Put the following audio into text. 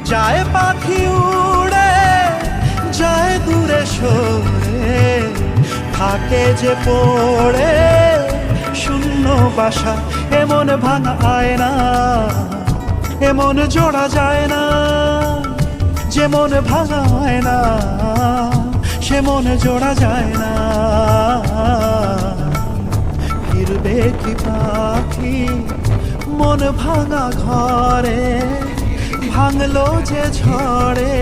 যায় পাখি উড়ে যায় দূরে সরে, থাকে যে পড়ে শূন্য বাসা। এমন ভাঙা আয়না এমন জোড়া যায় না, যেমন ভাঙা আয়না সে মন জোড়া যায় না। ফিরবে কি পাখি মন ভাঙা ঘরে, ভাঙলো যে ঝড়ে